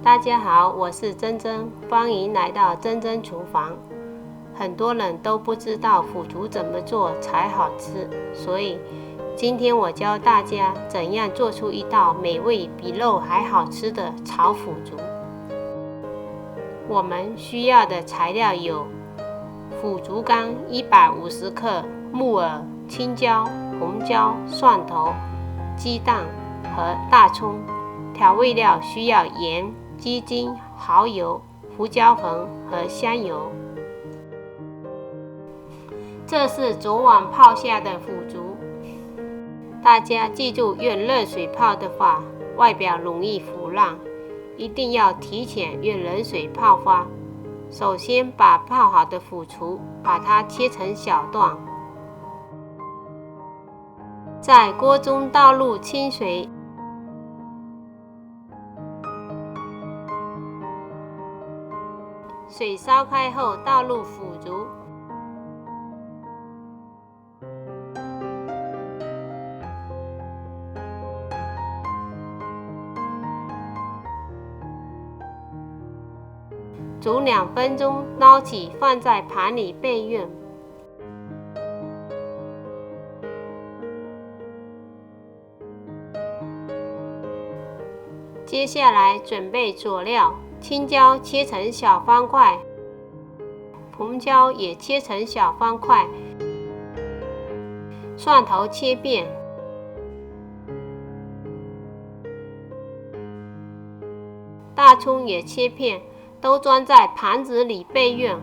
大家好，我是珍珍，欢迎来到珍珍厨房。很多人都不知道腐竹怎么做才好吃，所以今天我教大家怎样做出一道美味比肉还好吃的炒腐竹。我们需要的材料有腐竹干150克、木耳、青椒、红椒、蒜头、鸡蛋和大葱。调味料需要盐、鸡精、蚝油、胡椒粉和香油。这是昨晚泡下的腐竹，大家记住，用热水泡的话，外表容易腐烂，一定要提前用冷水泡发。首先把泡好的腐竹，把它切成小段，在锅中倒入清水，水烧开后倒入腐竹，煮2分钟，捞起放在盘里备用。接下来准备佐料，青椒切成小方块，红椒也切成小方块，蒜头切片，大葱也切片，都装在盘子里备用。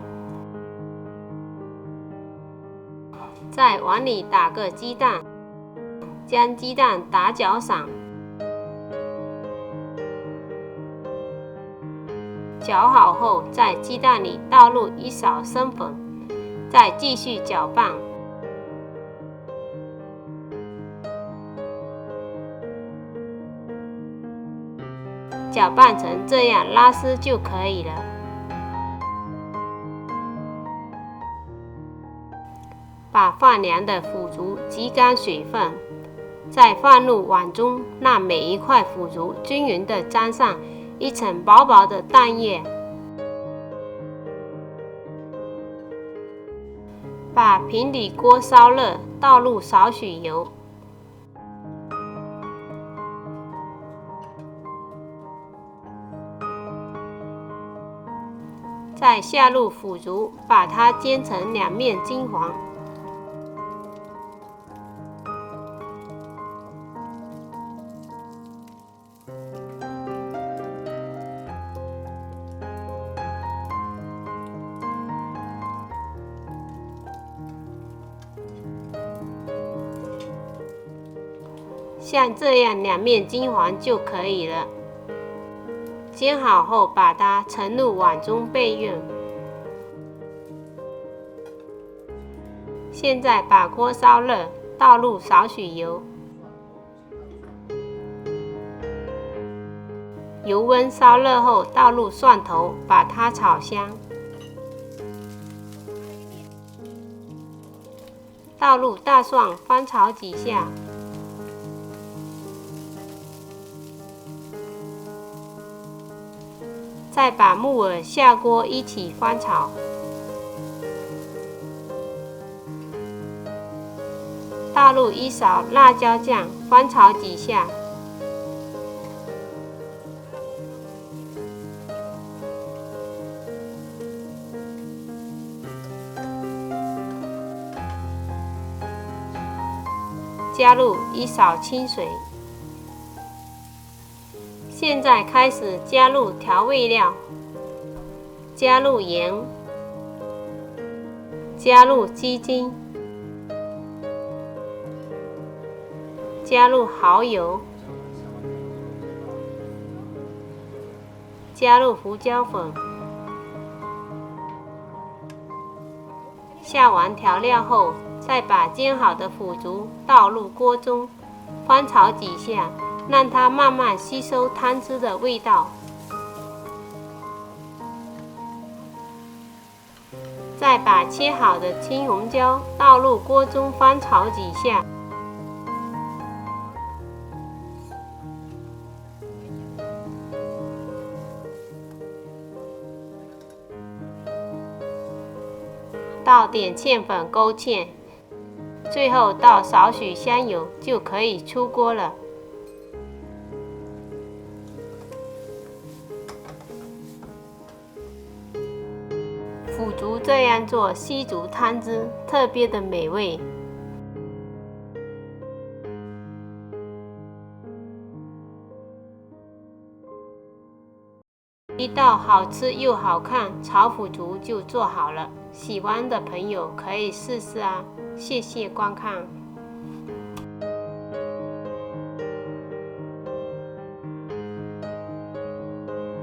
在碗里打个鸡蛋，将鸡蛋打搅散，搅好后，在鸡蛋里倒入1勺生粉，再继续搅拌。搅拌成这样拉丝就可以了。把放凉的腐竹挤干水分，再放入碗中，让每一块腐竹均匀地沾上一层薄薄的蛋液。把平底锅烧热，倒入少许油，再下入腐竹，把它煎成两面金黄。像这样两面金黄就可以了。煎好后，把它盛入碗中备用。现在把锅烧热，倒入少许油，油温烧热后，倒入蒜头，把它炒香。倒入大蒜，翻炒几下。再把木耳下锅一起翻炒，倒入1勺辣椒酱，翻炒几下，加入1勺清水。现在开始加入调味料，加入盐，加入鸡精，加入蚝油，加入胡椒粉。下完调料后，再把煎好的腐竹倒入锅中，翻炒几下，让它慢慢吸收汤汁的味道。再把切好的青红椒倒入锅中翻炒几下，倒点芡粉勾芡，最后倒少许香油就可以出锅了。腐竹这样做西竹汤汁特别的美味。一道好吃又好看炒腐竹就做好了，喜欢的朋友可以试试啊！谢谢观看。